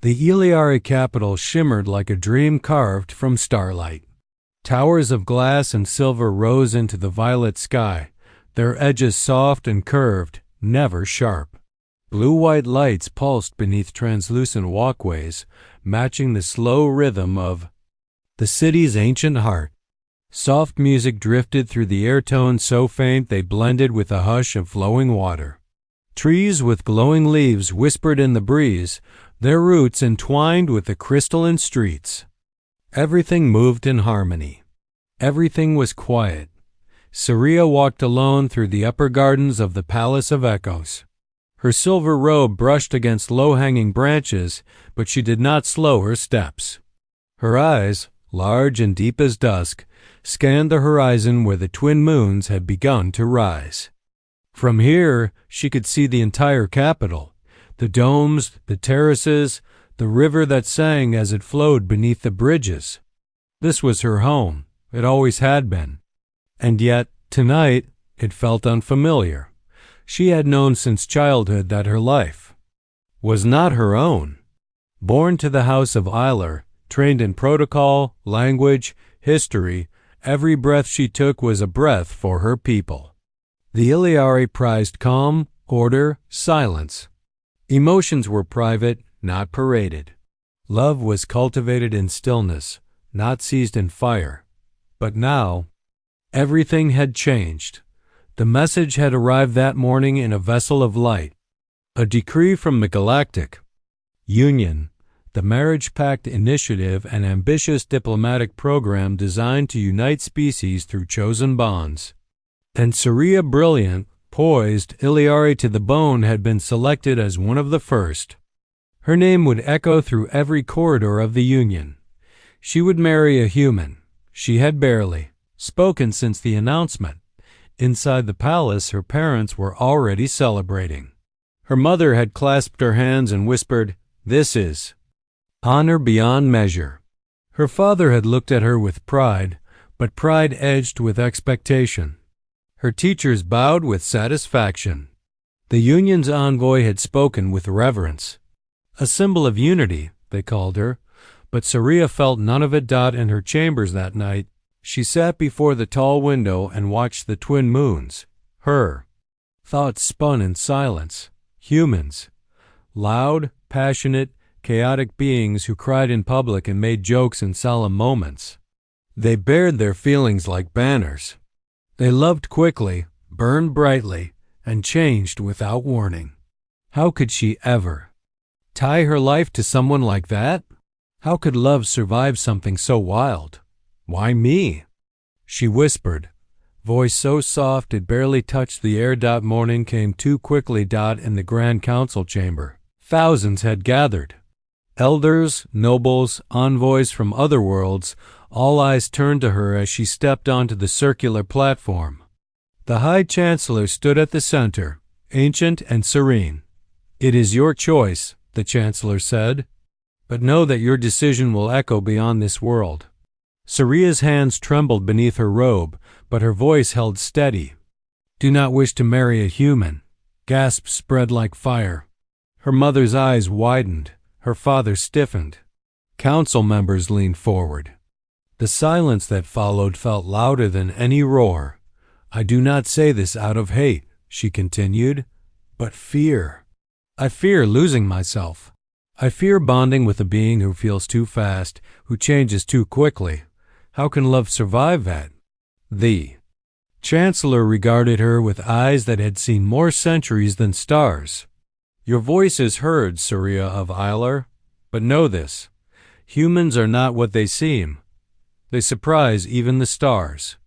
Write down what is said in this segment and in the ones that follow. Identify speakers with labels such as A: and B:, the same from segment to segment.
A: The Iliari capital shimmered like a dream carved from starlight. Towers of glass and silver rose into the violet sky, their edges soft and curved, never sharp. Blue-white lights pulsed beneath translucent walkways, matching the slow rhythm of the city's ancient heart. Soft music drifted through the air tones so faint they blended with the hush of flowing water. Trees with glowing leaves whispered in the breeze, their roots entwined with the crystalline streets. Everything moved in harmony. Everything was quiet. Serea walked alone through the upper gardens of the Palace of Echoes. Her silver robe brushed against low-hanging branches, but she did not slow her steps. Her eyes, large and deep as dusk, scanned the horizon where the twin moons had begun to rise. From here, she could see the entire capital, the domes, the terraces, the river that sang as it flowed beneath the bridges. This was her home. It always had been. And yet, tonight, it felt unfamiliar. She had known since childhood that her life was not her own. Born to the house of Eiler, trained in protocol, language, history, every breath she took was a breath for her people. The Iliari prized calm, order, silence. Emotions were private, not paraded. Love was cultivated in stillness, not seized in fire. But now, everything had changed. The message had arrived that morning in a vessel of light. A decree from the Galactic Union, the Marriage Pact Initiative, an ambitious diplomatic program designed to unite species through chosen bonds. And Serea, brilliant, poised, Iliari to the bone, had been selected as one of the first. Her name would echo through every corridor of the Union. She would marry a human. She had barely spoken since the announcement. Inside the palace, her parents were already celebrating. Her mother had clasped her hands and whispered, "This is honor beyond measure." Her father had looked at her with pride, but pride edged with expectation. Her teachers bowed with satisfaction. The Union's envoy had spoken with reverence. A symbol of unity, they called her, but Serea felt none of it. In her chambers that night, she sat before the tall window and watched the twin moons. Her thoughts spun in silence. Humans. Loud, passionate, chaotic beings who cried in public and made jokes in solemn moments. They bared their feelings like banners. They loved quickly, burned brightly, and changed without warning. How could she ever tie her life to someone like that? How could love survive something so wild? Why me? She whispered, voice so soft it barely touched the air. Morning came too quickly. In the Grand Council chamber, thousands had gathered. Elders, nobles, envoys from other worlds, all eyes turned to her as she stepped onto the circular platform. The High Chancellor stood at the center, ancient and serene. "It is your choice," the Chancellor said, "but know that your decision will echo beyond this world." Serea's hands trembled beneath her robe, but her voice held steady. "Do not wish to marry a human." Gasps spread like fire. Her mother's eyes widened. Her father stiffened. Council members leaned forward. The silence that followed felt louder than any roar. "I do not say this out of hate," she continued, "but fear. I fear losing myself. I fear bonding with a being who feels too fast, who changes too quickly. How can love survive that?" The Chancellor regarded her with eyes that had seen more centuries than stars. "Your voice is heard, Serea of Eiler, but know this. Humans are not what they seem. They surprise even the stars."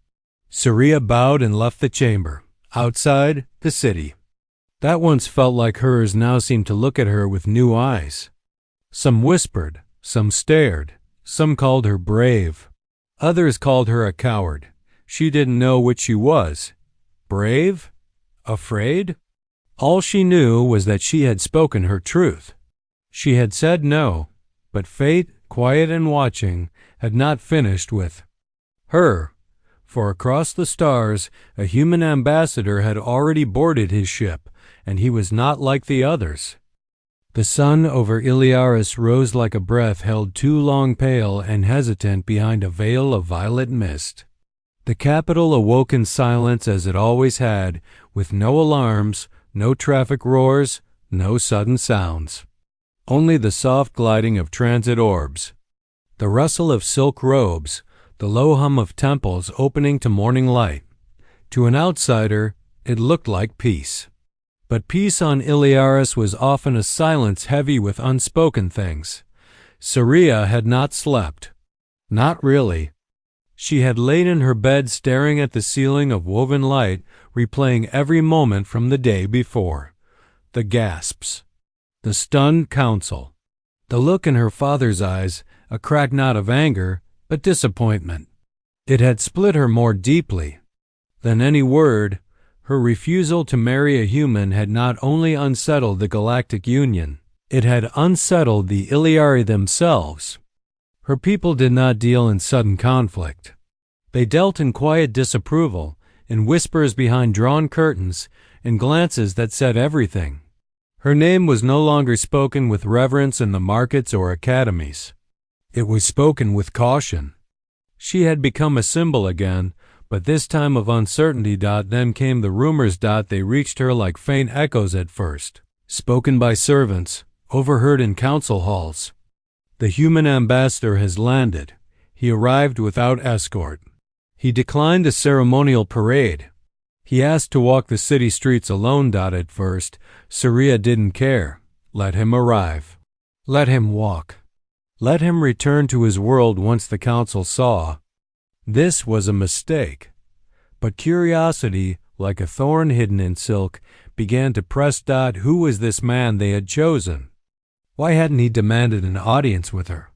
A: Serea bowed and left the chamber. Outside, the city that once felt like hers now seemed to look at her with new eyes. Some whispered, some stared, some called her brave. Others called her a coward. She didn't know which she was. Brave? Afraid? All she knew was that she had spoken her truth. She had said no, but fate, quiet and watching, had not finished with her, for across the stars a human ambassador had already boarded his ship, and he was not like the others. The sun over Iliaris rose like a breath held too long pale and hesitant behind a veil of violet mist. The capital awoke in silence as it always had, with no alarms, no traffic roars, no sudden sounds. Only the soft gliding of transit orbs, the rustle of silk robes, the low hum of temples opening to morning light. To an outsider, it looked like peace. But peace on Iliaris was often a silence heavy with unspoken things. Serea had not slept. Not really. She had lain in her bed staring at the ceiling of woven light, replaying every moment from the day before. The gasps. The stunned counsel. The look in her father's eyes, a crack not of anger, but disappointment. It had split her more deeply than any word. Her refusal to marry a human had not only unsettled the Galactic Union, it had unsettled the Iliari themselves. Her people did not deal in sudden conflict. They dealt in quiet disapproval, in whispers behind drawn curtains, in glances that said everything. Her name was no longer spoken with reverence in the markets or academies. It was spoken with caution. She had become a symbol again, but this time of uncertainty. Then came the rumors. They reached her like faint echoes at first, spoken by servants, overheard in council halls. The human ambassador has landed. He arrived without escort. He declined a ceremonial parade. He asked to walk the city streets alone. At first, Serea didn't care. Let him arrive. Let him walk. Let him return to his world once the council saw. This was a mistake. But curiosity, like a thorn hidden in silk, began to press. Who was this man they had chosen? Why hadn't he demanded an audience with her?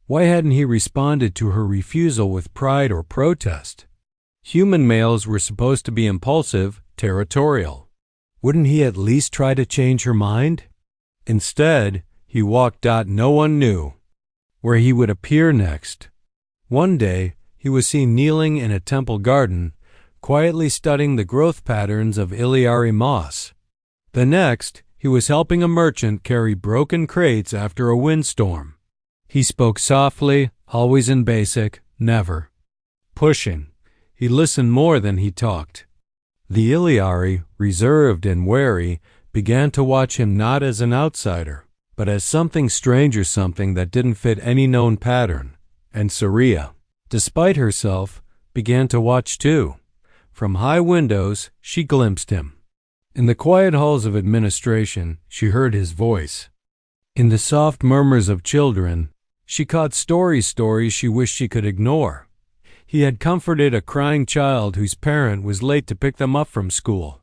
A: Why hadn't he responded to her refusal with pride or protest? Human males were supposed to be impulsive, territorial. Wouldn't he at least try to change her mind? Instead, he walked. No one knew where he would appear next. One day, he was seen kneeling in a temple garden, quietly studying the growth patterns of Iliari moss. The next, he was helping a merchant carry broken crates after a windstorm. He spoke softly, always in basic, never pushing. He listened more than he talked. The Iliari, reserved and wary, began to watch him not as an outsider, but as something strange or something that didn't fit any known pattern. And Serea, despite herself, began to watch too. From high windows, she glimpsed him. In the quiet halls of administration, she heard his voice. In the soft murmurs of children, she caught stories she wished she could ignore. He had comforted a crying child whose parent was late to pick them up from school.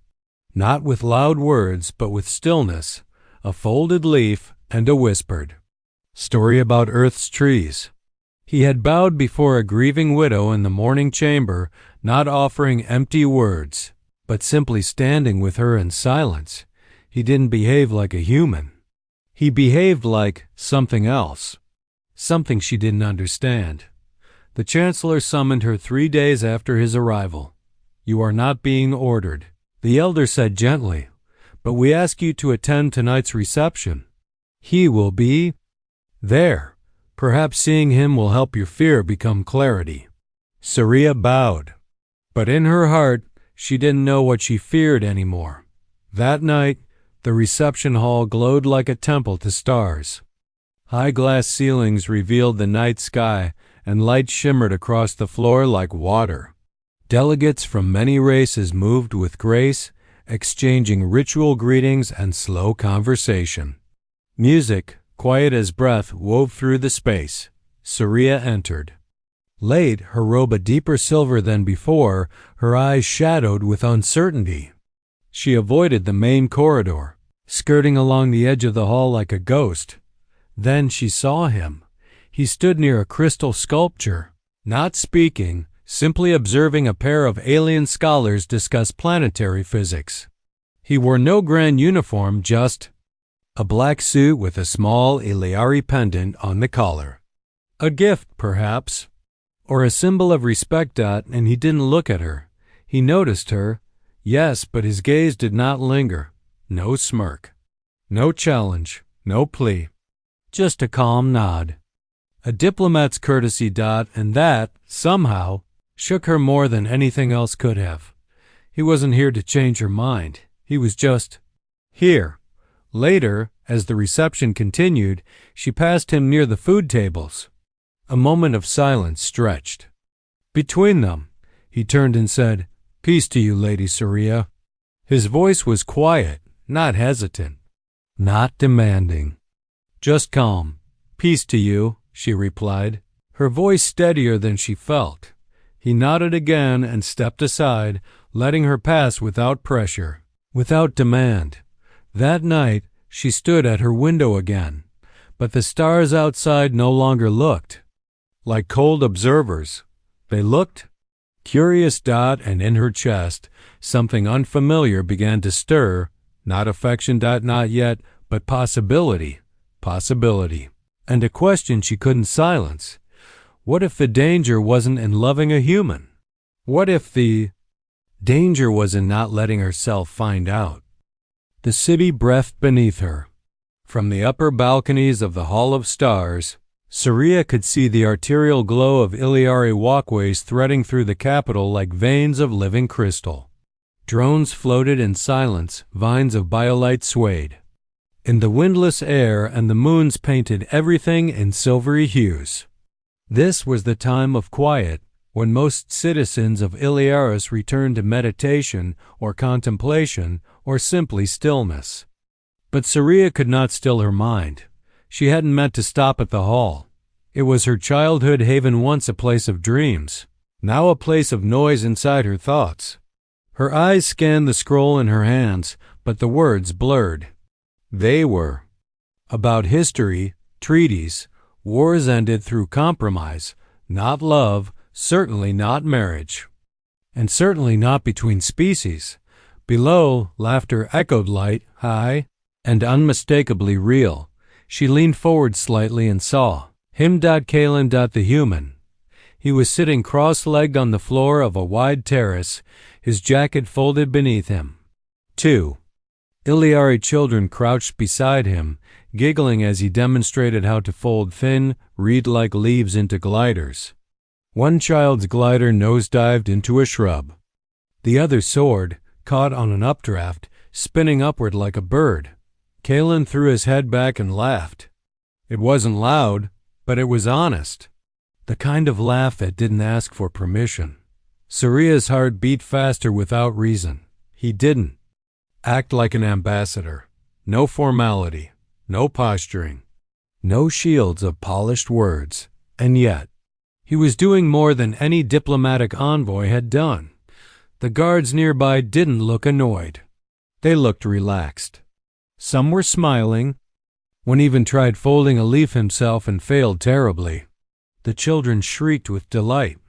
A: Not with loud words, but with stillness, a folded leaf and a whispered story about Earth's trees. He had bowed before a grieving widow in the morning chamber, not offering empty words, but simply standing with her in silence. He didn't behave like a human. He behaved like something else, something she didn't understand. The chancellor summoned her 3 days after his arrival. "You are not being ordered," the elder said gently, "but we ask you to attend tonight's reception. He will be there. Perhaps seeing him will help your fear become clarity." Serea bowed, but in her heart she didn't know what she feared anymore. That night, the reception hall glowed like a temple to stars. High glass ceilings revealed the night sky, and light shimmered across the floor like water. Delegates from many races moved with grace, exchanging ritual greetings and slow conversation. Music, quiet as breath, wove through the space. Serea entered. Late, her robe a deeper silver than before, her eyes shadowed with uncertainty. She avoided the main corridor, skirting along the edge of the hall like a ghost. Then she saw him. He stood near a crystal sculpture, not speaking, simply observing a pair of alien scholars discuss planetary physics. He wore no grand uniform, just a black suit with a small Iliari pendant on the collar. A gift, perhaps, or a symbol of respect. And he didn't look at her. He noticed her, yes, but his gaze did not linger. No smirk, no challenge, No plea. Just a calm nod. A diplomat's courtesy, and that, somehow, shook her more than anything else could have. He wasn't here to change her mind. He was just here. Later, as the reception continued, she passed him near the food tables. A moment of silence stretched between them. He turned and said, "Peace to you, Lady Serea." His voice was quiet, not hesitant, not demanding, just calm. "Peace to you," she replied, her voice steadier than she felt. He nodded again and stepped aside, letting her pass without pressure, without demand. That night, she stood at her window again, but the stars outside no longer looked like cold observers. They looked curious. And in her chest, something unfamiliar began to stir, not affection. Not yet, but possibility. And a question she couldn't silence. What if the danger wasn't in loving a human? What if the danger was in not letting herself find out? The city breathed beneath her. From the upper balconies of the Hall of Stars, Serea could see the arterial glow of Iliari walkways threading through the capital like veins of living crystal. Drones floated in silence, vines of biolight swayed in the windless air, and the moons painted everything in silvery hues. This was the time of quiet, when most citizens of Iliaris returned to meditation or contemplation or simply stillness. But Serea could not still her mind. She hadn't meant to stop at the hall. It was her childhood haven, once a place of dreams, now a place of noise inside her thoughts. Her eyes scanned the scroll in her hands, but the words blurred. They were about history, treaties, wars ended through compromise, not love, certainly not marriage, and certainly not between species. Below, laughter echoed light, high, and unmistakably real. She leaned forward slightly and saw him. Kalen, the human. He was sitting cross-legged on the floor of a wide terrace, his jacket folded beneath him. 2 Iliari children crouched beside him, giggling as he demonstrated how to fold thin, reed-like leaves into gliders. One child's glider nosedived into a shrub. The other soared, caught on an updraft, spinning upward like a bird. Kalen threw his head back and laughed. It wasn't loud, but it was honest. The kind of laugh that didn't ask for permission. Serea's heart beat faster without reason. He didn't act like an ambassador. No formality, no posturing, no shields of polished words. And yet, he was doing more than any diplomatic envoy had done. The guards nearby didn't look annoyed. They looked relaxed. Some were smiling. One even tried folding a leaf himself and failed terribly. The children shrieked with delight.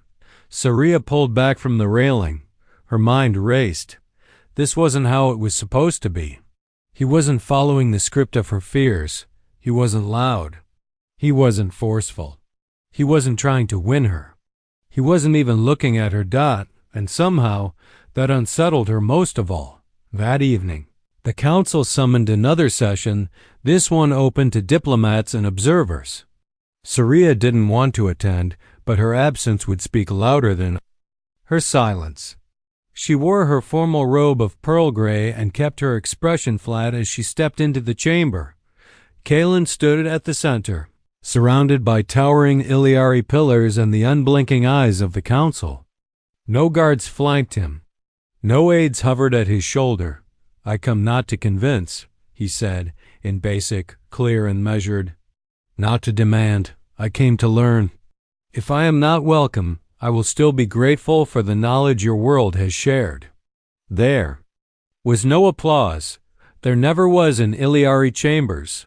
A: Serea pulled back from the railing. Her mind raced. This wasn't how it was supposed to be. He wasn't following the script of her fears. He wasn't loud. He wasn't forceful. He wasn't trying to win her. He wasn't even looking at her. And somehow, that unsettled her most of all. That evening, the council summoned another session, this one open to diplomats and observers. Serea didn't want to attend, but her absence would speak louder than her silence. She wore her formal robe of pearl gray and kept her expression flat as she stepped into the chamber. Kalen stood at the center, surrounded by towering Iliari pillars and the unblinking eyes of the council. No guards flanked him. No aides hovered at his shoulder. "I come not to convince," he said, in basic, clear and measured. "Not to demand. I came to learn. If I am not welcome, I will still be grateful for the knowledge your world has shared." There was no applause. There never was in Iliari chambers.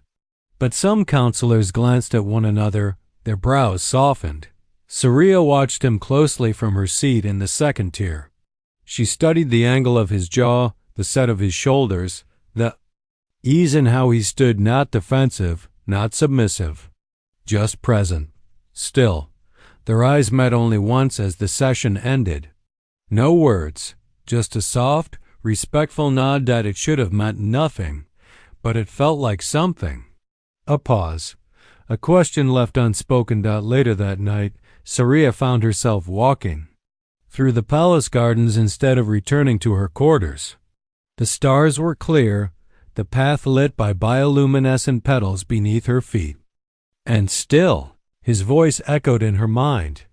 A: But some counselors glanced at one another, their brows softened. Serea watched him closely from her seat in the second tier. She studied the angle of his jaw, the set of his shoulders, the ease in how he stood, not defensive, not submissive, just present, still. Their eyes met only once as the session ended. No words, just a soft, respectful nod. It should have meant nothing, but it felt like something. A pause. A question left unspoken. Later that night, Serea found herself walking through the palace gardens instead of returning to her quarters. The stars were clear, the path lit by bioluminescent petals beneath her feet. And still, his voice echoed in her mind.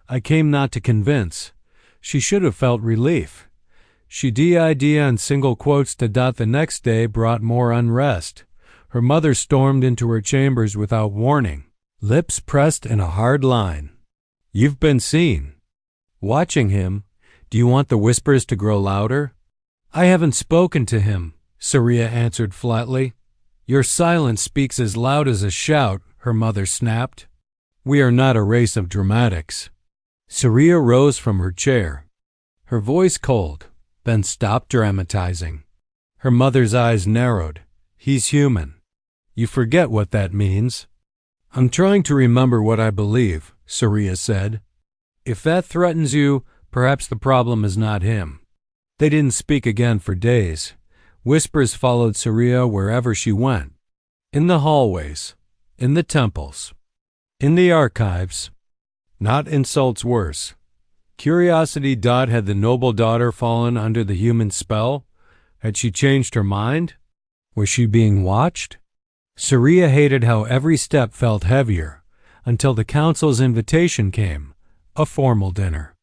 A: I came not to convince. She should have felt relief. She did in single quotes. The next day brought more unrest. Her mother stormed into her chambers without warning, lips pressed in a hard line. You've been seen. Watching him. Do you want the whispers to grow louder? I haven't spoken to him, Serea answered flatly. Your silence speaks as loud as a shout, her mother snapped. We are not a race of dramatics. Serea rose from her chair, her voice cold, then stopped dramatizing. Her mother's eyes narrowed. He's human. You forget what that means. I'm trying to remember what I believe, Serea said. If that threatens you, perhaps the problem is not him. They didn't speak again for days. Whispers followed Serea wherever she went. In the hallways, in the temples, in the archives. Not insults worse. Curiosity. Had the noble daughter fallen under the human spell? Had she changed her mind? Was she being watched? Serea hated how every step felt heavier, until the council's invitation came, a formal dinner.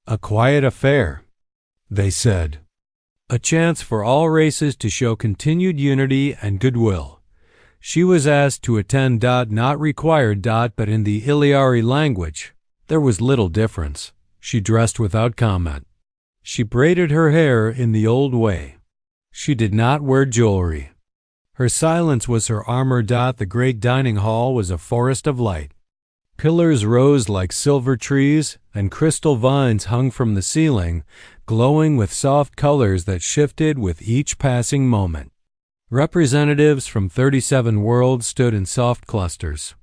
A: A quiet affair, they said. A chance for all races to show continued unity and goodwill. She was asked to attend. Not required. But in the Iliari language, there was little difference. She dressed without comment. She braided her hair in the old way. She did not wear jewelry. Her silence was her armor. The great dining hall was a forest of light. Pillars rose like silver trees, and crystal vines hung from the ceiling, glowing with soft colors that shifted with each passing moment. Representatives from 37 worlds stood in soft clusters.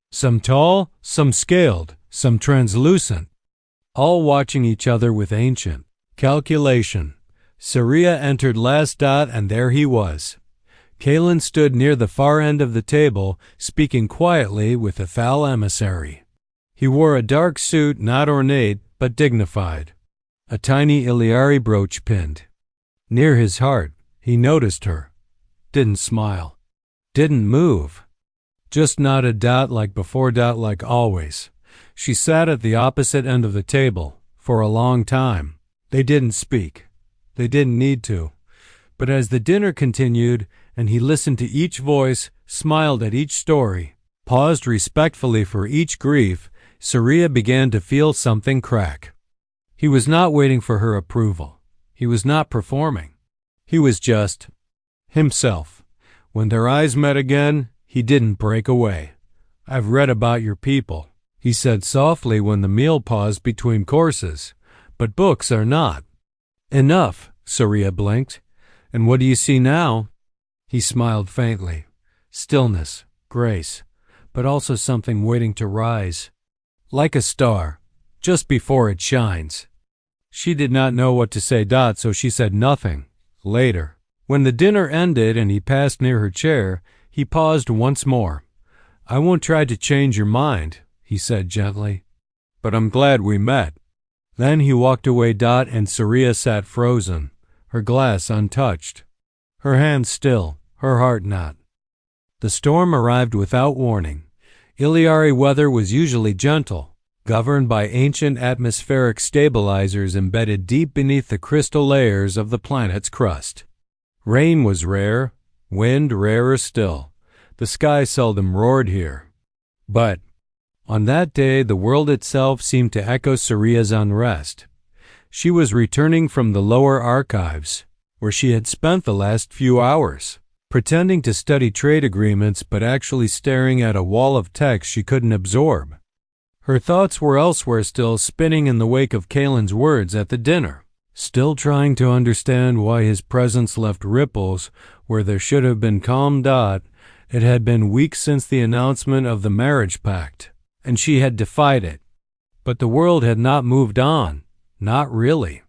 A: Some tall, some scaled, some translucent, all watching each other with ancient calculation. Serea entered last. And there he was. Kalen stood near the far end of the table, speaking quietly with a foul emissary. He wore a dark suit, not ornate, but dignified. A tiny Iliari brooch pinned near his heart. He noticed her. Didn't smile. Didn't move. Just nodded. Like before. Like always. She sat at the opposite end of the table for a long time. They didn't speak. They didn't need to. But as the dinner continued, and he listened to each voice, smiled at each story, paused respectfully for each grief, Serea began to feel something crack. He was not waiting for her approval. He was not performing. He was just himself. When their eyes met again, he didn't break away. I've read about your people, he said softly when the meal paused between courses, but books are not. Enough, Serea blinked. And what do you see now? He smiled faintly. Stillness, grace, but also something waiting to rise. Like a star, just before it shines. She did not know what to say. So she said nothing. Later, when the dinner ended and he passed near her chair, he paused once more. I won't try to change your mind, he said gently. But I'm glad we met. Then he walked away. And Serea sat frozen, her glass untouched. Her hand still, her heart not. The storm arrived without warning. Iliari weather was usually gentle, governed by ancient atmospheric stabilizers embedded deep beneath the crystal layers of the planet's crust. Rain was rare, wind rarer still. The sky seldom roared here. But on that day the world itself seemed to echo Serea's unrest. She was returning from the lower archives, where she had spent the last few hours, pretending to study trade agreements but actually staring at a wall of text she couldn't absorb. Her thoughts were elsewhere, still spinning in the wake of Kalen's words at the dinner, still trying to understand why his presence left ripples where there should have been calm. It had been weeks since the announcement of the marriage pact, and she had defied it. But the world had not moved on, not really.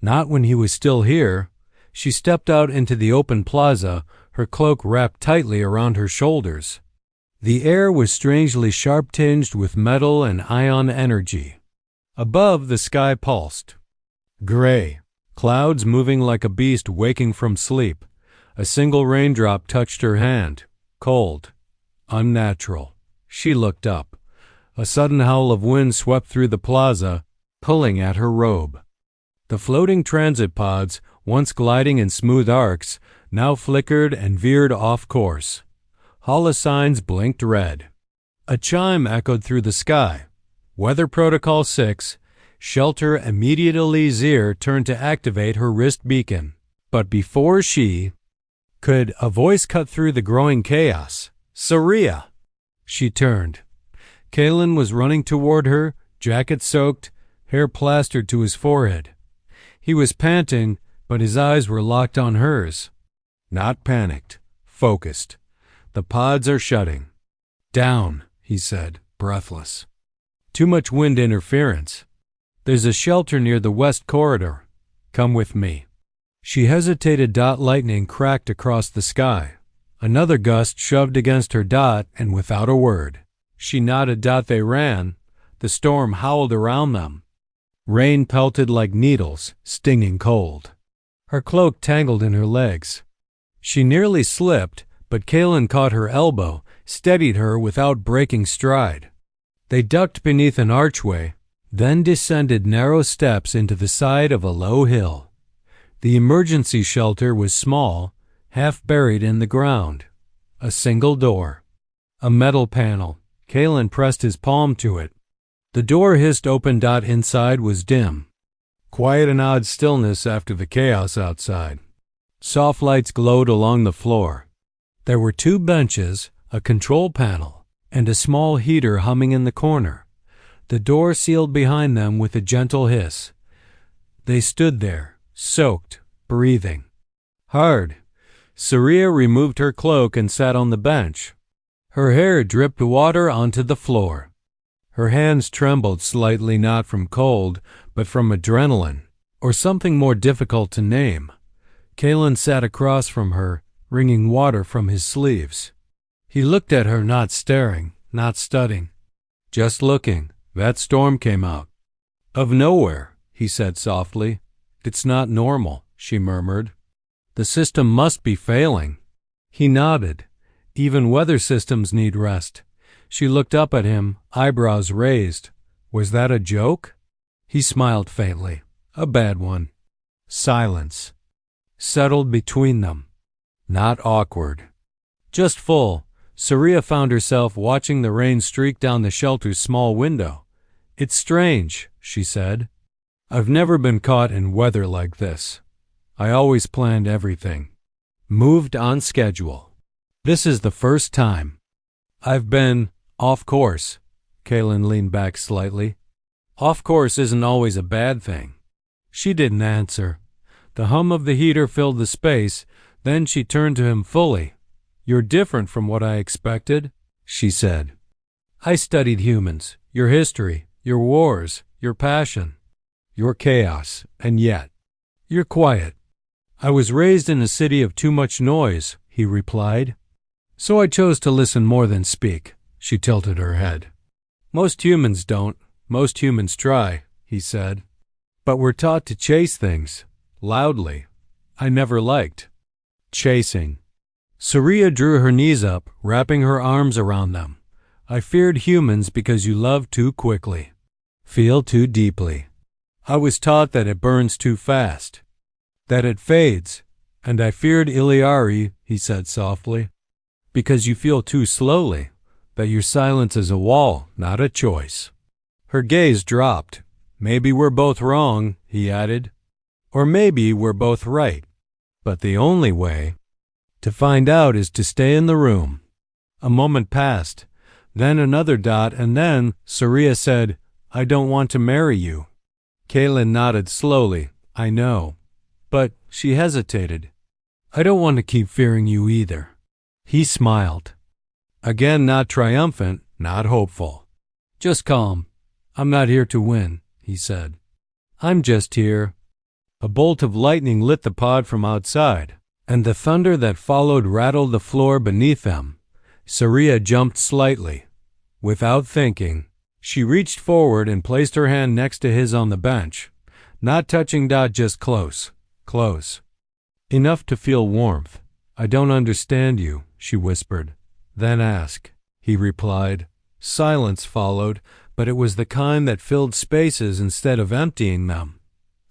A: Not when he was still here. She stepped out into the open plaza, her cloak wrapped tightly around her shoulders. The air was strangely sharp-tinged with metal and ion energy. Above, the sky pulsed. Gray. Clouds moving like a beast waking from sleep. A single raindrop touched her hand. Cold. Unnatural. She looked up. A sudden howl of wind swept through the plaza, pulling at her robe. The floating transit pods, once gliding in smooth arcs, now flickered and veered off course. Holosigns blinked red. A chime echoed through the sky. Weather Protocol 6, Shelter immediately Zir turned to activate her wrist beacon. But before she could, a voice cut through the growing chaos. Serea! She turned. Kalen was running toward her, jacket soaked, hair plastered to his forehead. He was panting, but his eyes were locked on hers. Not panicked, focused. The pods are shutting. Down, he said, breathless. Too much wind interference. There's a shelter near the west corridor. Come with me. She hesitated. Lightning cracked across the sky. Another gust shoved against her dot, and without a word, she nodded. They ran. The storm howled around them. Rain pelted like needles, stinging cold. Her cloak tangled in her legs. She nearly slipped, but Kalen caught her elbow, steadied her without breaking stride. They ducked beneath an archway, then descended narrow steps into the side of a low hill. The emergency shelter was small, half buried in the ground. A single door. A metal panel. Kalen pressed his palm to it. The door hissed open. Inside was dim. Quiet and odd stillness after the chaos outside. Soft lights glowed along the floor. There were 2 benches, a control panel, and a small heater humming in the corner. The door sealed behind them with a gentle hiss. They stood there, soaked, breathing hard. Serea removed her cloak and sat on the bench. Her hair dripped water onto the floor. Her hands trembled slightly, not from cold, but from adrenaline, or something more difficult to name. Kalen sat across from her, wringing water from his sleeves. He looked at her, not staring, not studying, just looking. That storm came out of nowhere, he said softly. It's not normal, she murmured. The system must be failing. He nodded. Even weather systems need rest. She looked up at him, eyebrows raised. Was that a joke? He smiled faintly. A bad one. Silence settled between them. Not awkward, just full. Serea found herself watching the rain streak down the shelter's small window. It's strange, she said. I've never been caught in weather like this. I always planned everything. Moved on schedule. This is the first time I've been off course. Kalen leaned back slightly. Off course isn't always a bad thing. She didn't answer. The hum of the heater filled the space. Then she turned to him fully. You're different from what I expected, she said. I studied humans, your history, your wars, your passion, your chaos, and yet you're quiet. I was raised in a city of too much noise, he replied. So I chose to listen more than speak. She tilted her head. Most humans don't. Most humans try, he said. But we're taught to chase things, loudly. I never liked chasing. Serea drew her knees up, wrapping her arms around them. I feared humans because you love too quickly, feel too deeply. I was taught that it burns too fast, that it fades, and I feared Iliari, he said softly, because you feel too slowly, that your silence is a wall, not a choice. Her gaze dropped. Maybe we're both wrong, he added, or maybe we're both right. But the only way to find out is to stay in the room. A moment passed, then another dot, and then Serea said, I don't want to marry you. Kalen nodded slowly. I know. But she hesitated. I don't want to keep fearing you either. He smiled. Again, not triumphant, not hopeful. Just calm. I'm not here to win, he said. I'm just here. A bolt of lightning lit the pod from outside, and the thunder that followed rattled the floor beneath them. Serea jumped slightly. Without thinking, she reached forward and placed her hand next to his on the bench. Not touching, just close. Close. Enough to feel warmth. I don't understand you, she whispered. Then ask, he replied. Silence followed, but it was the kind that filled spaces instead of emptying them.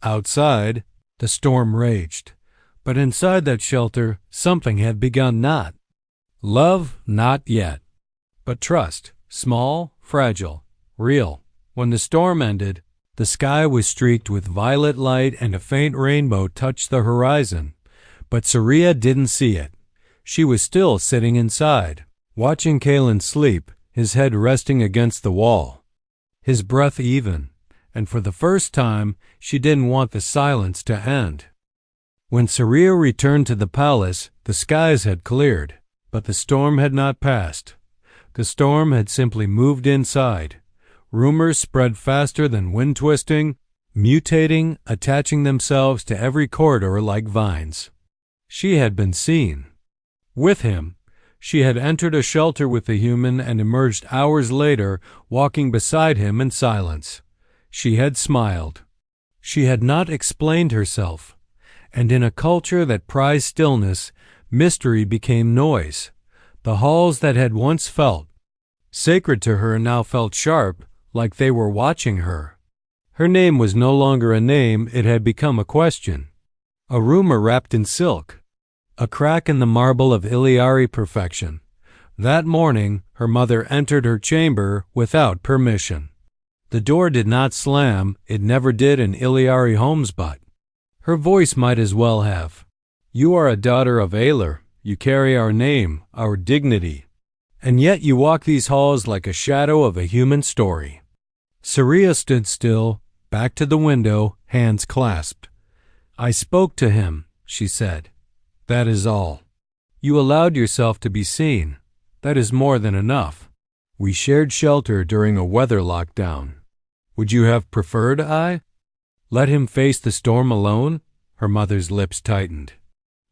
A: Outside, the storm raged, but inside that shelter, something had begun. Not love, not yet, but trust, small, fragile, real. When the storm ended, the sky was streaked with violet light and a faint rainbow touched the horizon, but Serea didn't see it. She was still sitting inside, watching Kalen sleep, his head resting against the wall, his breath even, and for the first time, she didn't want the silence to end. When Serea returned to the palace, the skies had cleared, but the storm had not passed. The storm had simply moved inside. Rumors spread faster than wind twisting, mutating, attaching themselves to every corridor like vines. She had been seen. With him, she had entered a shelter with the human and emerged hours later, walking beside him in silence. She had smiled. She had not explained herself. And in a culture that prized stillness, mystery became noise. The halls that had once felt sacred to her now felt sharp, like they were watching her. Her name was no longer a name, it had become a question. A rumor wrapped in silk. A crack in the marble of Iliari perfection. That morning, her mother entered her chamber without permission. The door did not slam, it never did in Iliari homes, but her voice might as well have. You are a daughter of Aler, you carry our name, our dignity, and yet you walk these halls like a shadow of a human story. Serea stood still, back to the window, hands clasped. I spoke to him, she said. That is all. You allowed yourself to be seen. That is more than enough. We shared shelter during a weather lockdown. Would you have preferred I let him face the storm alone? Her mother's lips tightened.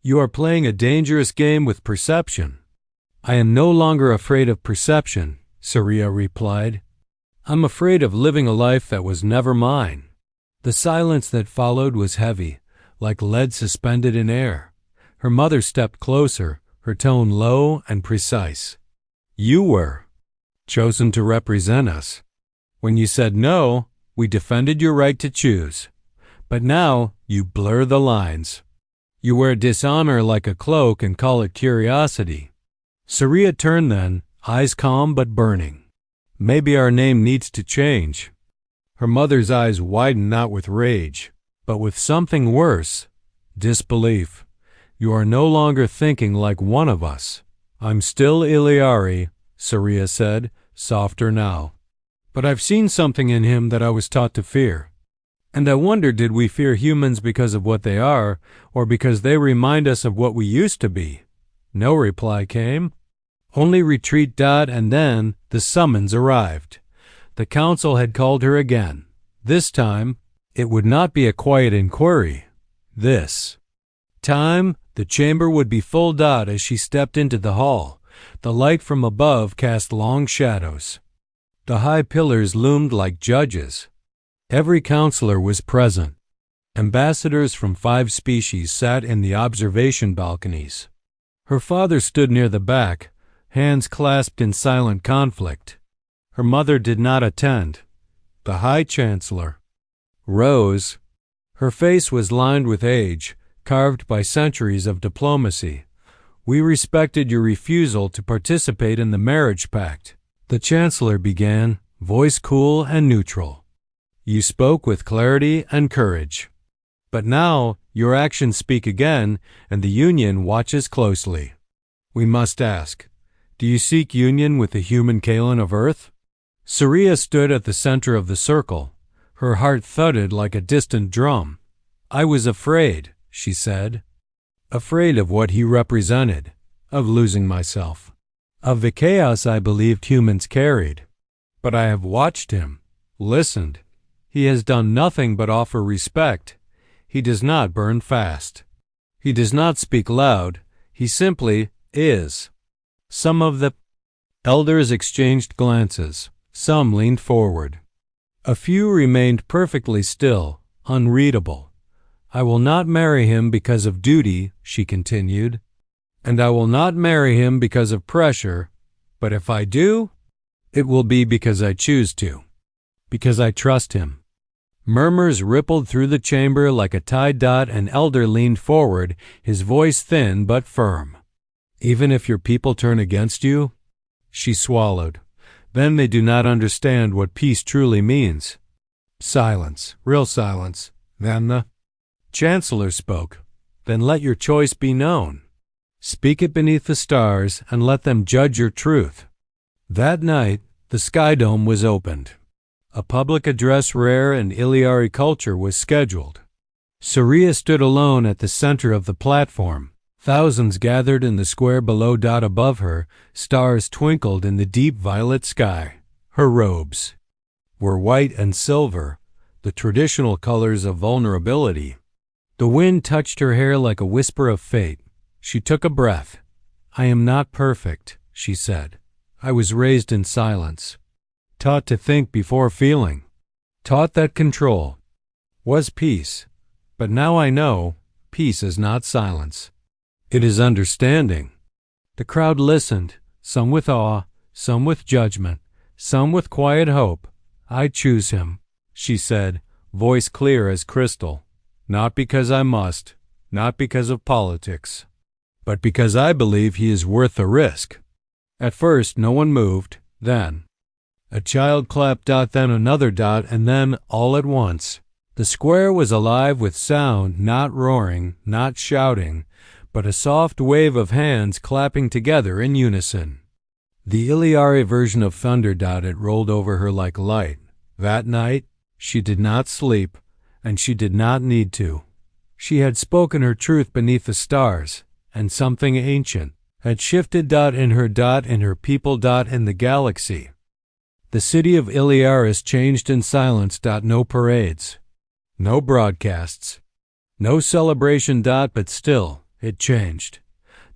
A: You are playing a dangerous game with perception. I am no longer afraid of perception, Serea replied. I'm afraid of living a life that was never mine. The silence that followed was heavy, like lead suspended in air. Her mother stepped closer, her tone low and precise. You were chosen to represent us. When you said no, we defended your right to choose. But now you blur the lines. You wear dishonor like a cloak and call it curiosity. Serea turned then, eyes calm but burning. Maybe our name needs to change. Her mother's eyes widened not with rage, but with something worse, disbelief. You are no longer thinking like one of us. I'm still Iliari, Serea said, softer now. But I've seen something in him that I was taught to fear. And I wonder, did we fear humans because of what they are, or because they remind us of what we used to be? No reply came. Only retreat. And then the summons arrived. The council had called her again. This time, it would not be a quiet inquiry. This time, the chamber would be full. As she stepped into the hall, the light from above cast long shadows. The high pillars loomed like judges. Every counselor was present. Ambassadors from 5 species sat in the observation balconies. Her father stood near the back, hands clasped in silent conflict. Her mother did not attend. The High Chancellor rose. Her face was lined with age, carved by centuries of diplomacy. We respected your refusal to participate in the marriage pact. The Chancellor began, voice cool and neutral. You spoke with clarity and courage. But now your actions speak again, and the union watches closely. We must ask, do you seek union with the human Kalen of Earth? Serea stood at the center of the circle. Her heart thudded like a distant drum. I was afraid, she said. Afraid of what he represented, of losing myself, of the chaos I believed humans carried. But I have watched him, listened. He has done nothing but offer respect. He does not burn fast. He does not speak loud. He simply is. Some of the Elders exchanged glances. Some leaned forward. A few remained perfectly still, unreadable. "I will not marry him because of duty," she continued, "and I will not marry him because of pressure, but if I do, it will be because I choose to, because I trust him." Murmurs rippled through the chamber like a tide dot. An elder leaned forward, his voice thin but firm. "Even if your people turn against you?" She swallowed. "Then they do not understand what peace truly means." Silence, real silence. Then the Chancellor spoke. "Then let your choice be known. Speak it beneath the stars and let them judge your truth." That night, the Sky Dome was opened. A public address rare in Iliari culture was scheduled. Serea stood alone at the center of the platform. Thousands gathered in the square below. Above her, stars twinkled in the deep violet sky. Her robes were white and silver, the traditional colors of vulnerability. The wind touched her hair like a whisper of fate. She took a breath. "I am not perfect," she said. "I was raised in silence, taught to think before feeling, taught that control was peace. But now I know peace is not silence. It is understanding." The crowd listened, some with awe, some with judgment, some with quiet hope. "I choose him," she said, voice clear as crystal. "Not because I must, not because of politics, but because I believe he is worth the risk." At first no one moved, then a child clapped. Then another. And then, all at once, the square was alive with sound, not roaring, not shouting, but a soft wave of hands clapping together in unison. The Iliari version of thunder. It rolled over her like light. That night, she did not sleep, and she did not need to. She had spoken her truth beneath the stars, and something ancient had shifted. In her people. In the galaxy. The city of Iliaris changed in silence. No parades, no broadcasts, no celebration. But still, it changed.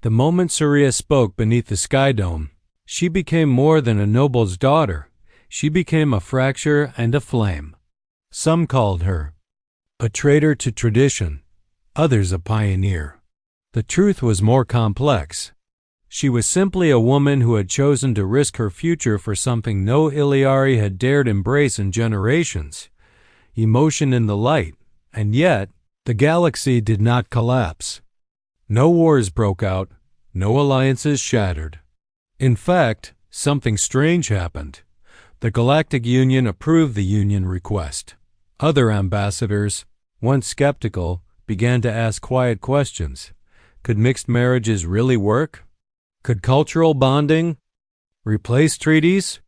A: The moment Serea spoke beneath the Sky Dome, she became more than a noble's daughter. She became a fracture and a flame. Some called her a traitor to tradition, others a pioneer. The truth was more complex. She was simply a woman who had chosen to risk her future for something no Iliari had dared embrace in generations. Emotion in the light, and yet the galaxy did not collapse. No wars broke out, no alliances shattered. In fact, something strange happened. The Galactic Union approved the Union request. Other ambassadors, once skeptical, began to ask quiet questions. Could mixed marriages really work? Could cultural bonding replace treaties?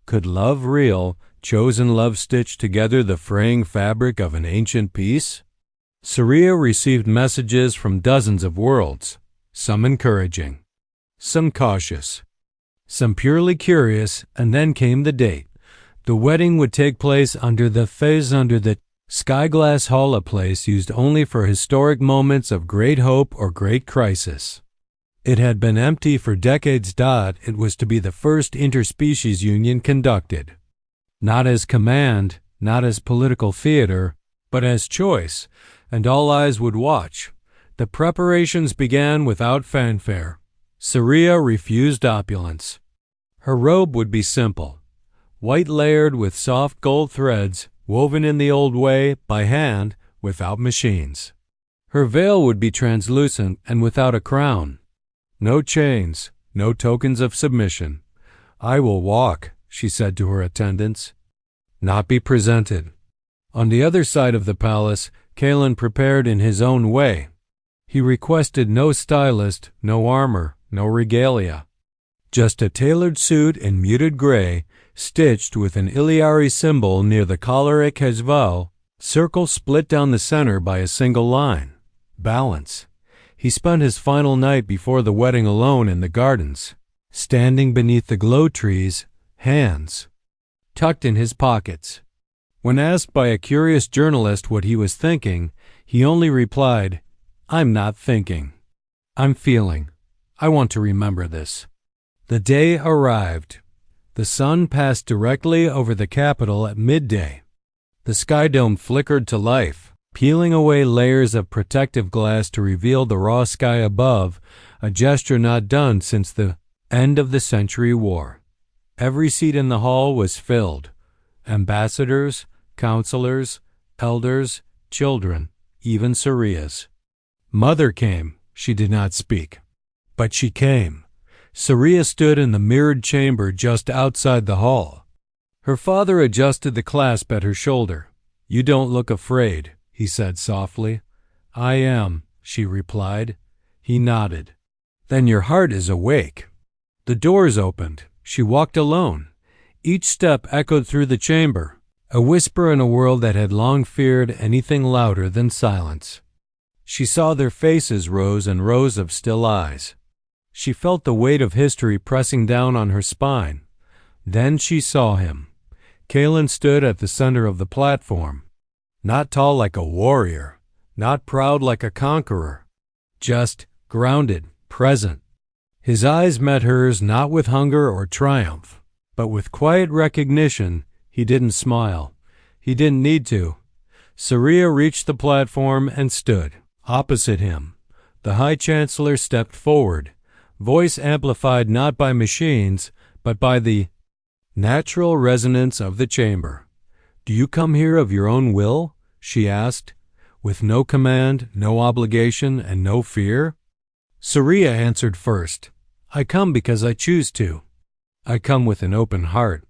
A: Could love real, chosen love stitch together the fraying fabric of an ancient peace? Serea received messages from dozens of worlds, some encouraging, some cautious, some purely curious, and then came the date. The wedding would take place under the Skyglass Hall, a place used only for historic moments of great hope or great crisis. It had been empty for decades. It was to be the first interspecies union conducted, not as command, not as political theater, but as choice, and all eyes would watch. The preparations began without fanfare. Serea refused opulence. Her robe would be simple, white layered with soft gold threads, woven in the old way, by hand, without machines. Her veil would be translucent and without a crown. No chains, no tokens of submission. "I will walk," she said to her attendants, "not be presented." On the other side of the palace, Kalen prepared in his own way. He requested no stylist, no armor, no regalia. Just a tailored suit in muted gray, stitched with an Iliari symbol near the collar. HFY, circle split down the center by a single line. Balance. He spent his final night before the wedding alone in the gardens, standing beneath the glow trees, hands tucked in his pockets. When asked by a curious journalist what he was thinking, he only replied, "I'm not thinking. I'm feeling. I want to remember this." The day arrived. The sun passed directly over the capital at midday. The sky dome flickered to life, peeling away layers of protective glass to reveal the raw sky above, a gesture not done since the end of the Century War. Every seat in the hall was filled. Ambassadors, counselors, elders, children, even Serea's mother came. She did not speak, but she came. Serea stood in the mirrored chamber just outside the hall. Her father adjusted the clasp at her shoulder. "You don't look afraid," he said softly. "I am," she replied. He nodded. "Then your heart is awake." The doors opened. She walked alone. Each step echoed through the chamber, a whisper in a world that had long feared anything louder than silence. She saw their faces, rows and rows of still eyes. She felt the weight of history pressing down on her spine. Then she saw him. Kalen stood at the center of the platform. Not tall like a warrior, not proud like a conqueror, just grounded, present. His eyes met hers not with hunger or triumph, but with quiet recognition. He didn't smile. He didn't need to. Serea reached the platform and stood opposite him. The High Chancellor stepped forward, voice amplified not by machines, but by the natural resonance of the chamber. "Do you come here of your own will?" she asked, "with no command, no obligation, and no fear?" Serea answered first. "I come because I choose to. I come with an open heart."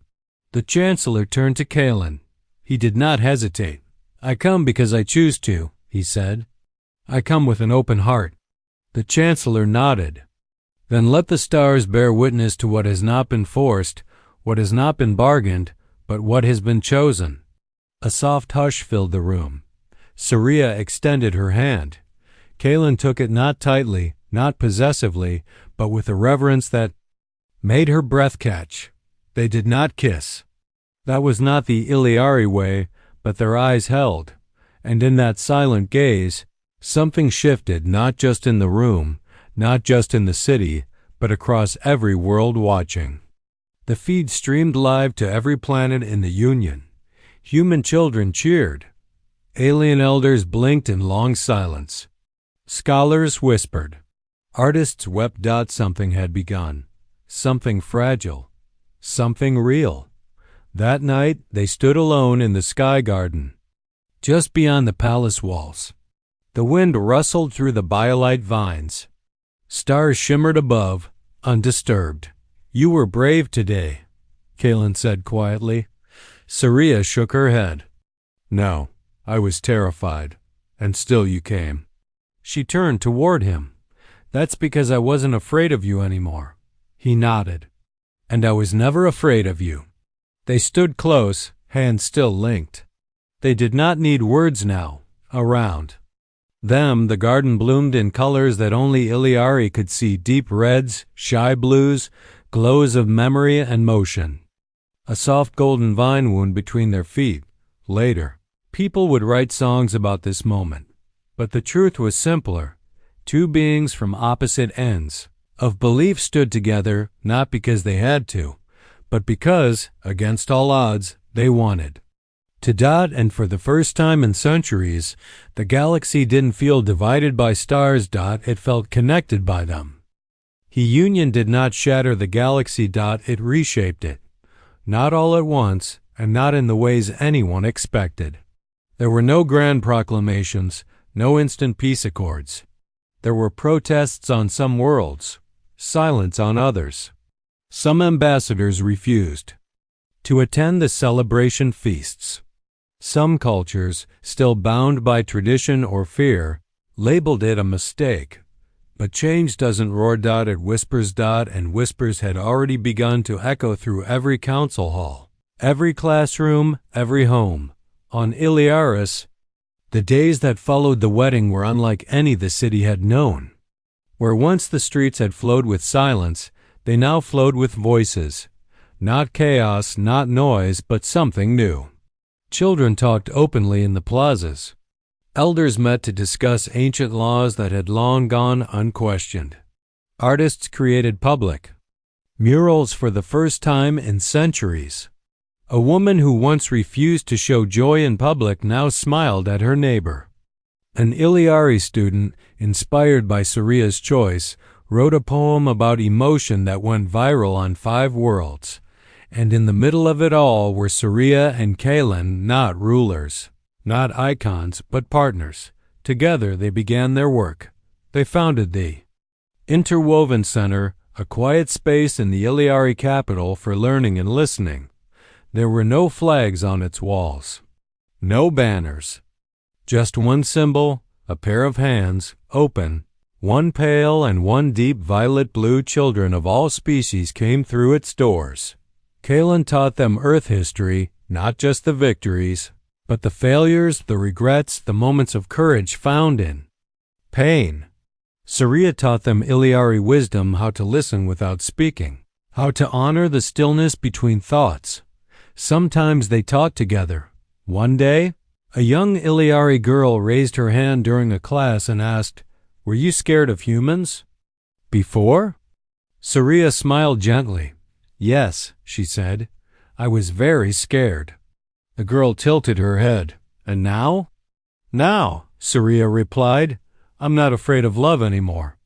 A: The Chancellor turned to Kalen. He did not hesitate. "I come because I choose to," he said. "I come with an open heart." The Chancellor nodded. "Then let the stars bear witness to what has not been forced, what has not been bargained, but what has been chosen." A soft hush filled the room. Serea extended her hand. Kalen took it not tightly, not possessively, but with a reverence that made her breath catch. They did not kiss. That was not the Iliari way, but their eyes held. And in that silent gaze, something shifted, not just in the room, not just in the city, but across every world watching. The feed streamed live to every planet in the Union. Human children cheered. Alien elders blinked in long silence. Scholars whispered. Artists wept. Something had begun. Something fragile. Something real. That night they stood alone in the sky garden, just beyond the palace walls. The wind rustled through the biolite vines. Stars shimmered above, undisturbed. "You were brave today," Kalen said quietly. Serea shook her head. "No, I was terrified, and still you came." She turned toward him. "That's because I wasn't afraid of you anymore." He nodded. "And I was never afraid of you." They stood close, hands still linked. They did not need words now. Around them, the garden bloomed in colors that only Iliari could see: deep reds, shy blues, glows of memory and motion. A soft golden vine wound between their feet. Later, people would write songs about this moment. But the truth was simpler. Two beings from opposite ends of belief stood together, not because they had to, but because, against all odds, they wanted to. And for the first time in centuries, the galaxy didn't feel divided by stars. It felt connected by them. Union did not shatter the galaxy. It reshaped it. Not all at once, and not in the ways anyone expected. There were no grand proclamations, no instant peace accords. There were protests on some worlds, silence on others. Some ambassadors refused to attend the celebration feasts. Some cultures, still bound by tradition or fear, labeled it a mistake. But change doesn't roar. It whispers. And whispers had already begun to echo through every council hall, every classroom, every home. On Iliaris, the days that followed the wedding were unlike any the city had known. Where once the streets had flowed with silence, they now flowed with voices. Not chaos, not noise, but something new. Children talked openly in the plazas. Elders met to discuss ancient laws that had long gone unquestioned. Artists created public Murals for the first time in centuries. A woman who once refused to show joy in public now smiled at her neighbor. An Iliari student, inspired by Serea's choice, wrote a poem about emotion that went viral on 5 worlds. And in the middle of it all were Serea and Kalen, not rulers, not icons, but partners. Together they began their work. They founded the Interwoven Center, a quiet space in the Iliari capital for learning and listening. There were no flags on its walls, no banners, just one symbol, a pair of hands, open. One pale and one deep violet-blue children of all species came through its doors. Kalen taught them Earth history, not just the victories, but the failures, the regrets, the moments of courage found in pain. Serea taught them Iliari wisdom, how to listen without speaking, how to honor the stillness between thoughts. Sometimes they taught together. One day, a young Iliari girl raised her hand during a class and asked, "Were you scared of humans before?" Serea smiled gently. "Yes," she said. "I was very scared." The girl tilted her head. "And now?" "Now," Serea replied, "I'm not afraid of love anymore."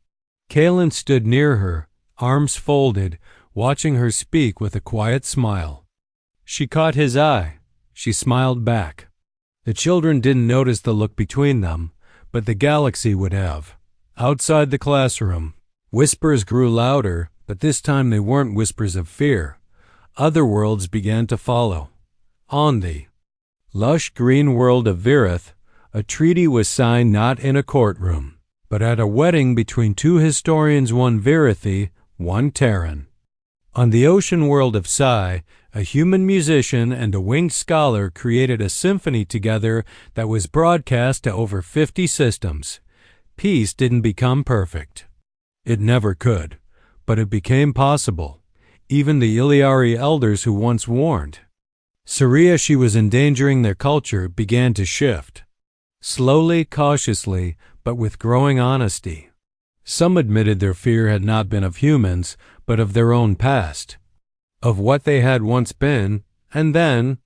A: Kalen stood near her, arms folded, watching her speak with a quiet smile. She caught his eye. She smiled back. The children didn't notice the look between them, but the galaxy would have. Outside the classroom, whispers grew louder, but this time they weren't whispers of fear. Other worlds began to follow. On the lush green world of Virith, a treaty was signed not in a courtroom, but at a wedding between 2 historians, one Virithi, one Terran. On the ocean world of Psi, a human musician and a winged scholar created a symphony together that was broadcast to over 50 systems. Peace didn't become perfect. It never could, but it became possible. Even the Iliari elders who once warned Serea she was endangering their culture began to shift. Slowly, cautiously, but with growing honesty. Some admitted their fear had not been of humans, but of their own past, of what they had once been, and then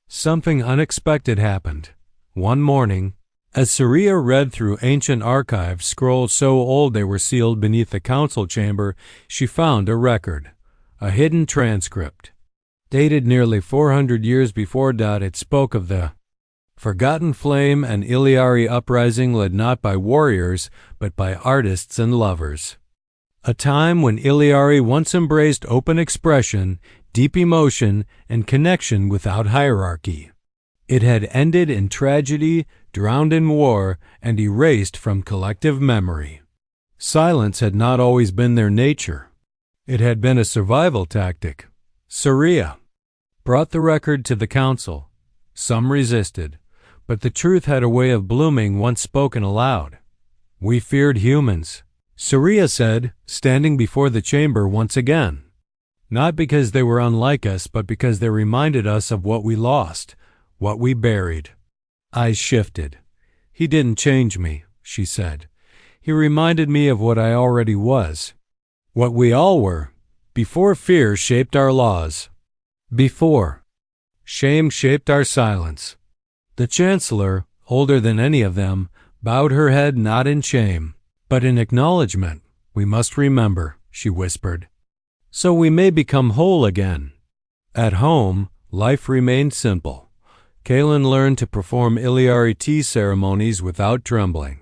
A: something unexpected happened. One morning, as Serea read through ancient archives, scrolls so old they were sealed beneath the council chamber, she found a record, a hidden transcript. Dated nearly 400 years before it spoke of the forgotten flame and Iliari uprising led not by warriors, but by artists and lovers. A time when Iliari once embraced open expression, deep emotion, and connection without hierarchy. It had ended in tragedy, drowned in war, and erased from collective memory. Silence had not always been their nature. It had been a survival tactic. Serea brought the record to the council. Some resisted, but the truth had a way of blooming once spoken aloud. "We feared humans," Serea said, standing before the chamber once again. "Not because they were unlike us, but because they reminded us of what we lost, what we buried." Eyes shifted. "He didn't change me," she said. "He reminded me of what I already was, what we all were, before fear shaped our laws, before shame shaped our silence." The chancellor, older than any of them, bowed her head not in shame, but in acknowledgement. "We must remember," she whispered, "so we may become whole again." At home, life remained simple. Kalen learned to perform Iliari tea ceremonies without trembling.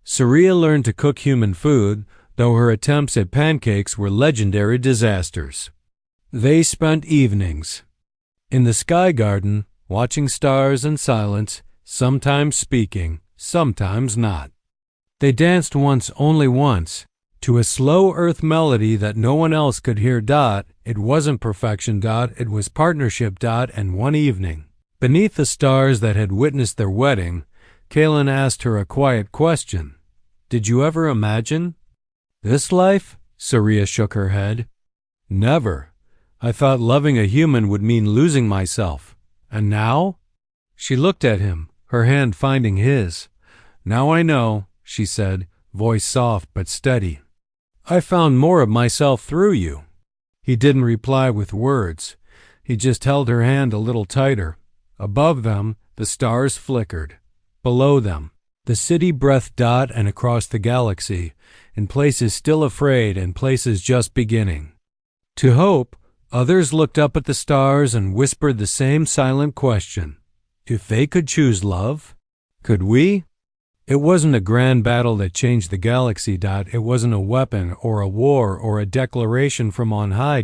A: Serea learned to cook human food, though her attempts at pancakes were legendary disasters. They spent evenings in the sky garden, watching stars in silence, sometimes speaking, sometimes not. They danced once, only once, to a slow earth melody that no one else could hear. It wasn't perfection. It was partnership. And one evening, beneath the stars that had witnessed their wedding, Kalen asked her a quiet question. "Did you ever imagine this life?" Serea shook her head. "Never. I thought loving a human would mean losing myself. And now?" She looked at him, her hand finding his. "Now I know," she said, voice soft but steady. "I found more of myself through you." He didn't reply with words. He just held her hand a little tighter. Above them, the stars flickered. Below them, the city breathed dot and across the galaxy, in places still afraid and places just beginning. To Hope, others looked up at the stars and whispered the same silent question. If they could choose love, could we? It wasn't a grand battle that changed the galaxy. It wasn't a weapon or a war or a declaration from on high.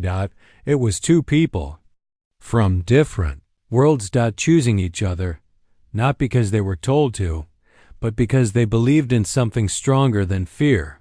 A: It was two people from different worlds choosing each other, not because they were told to, but because they believed in something stronger than fear.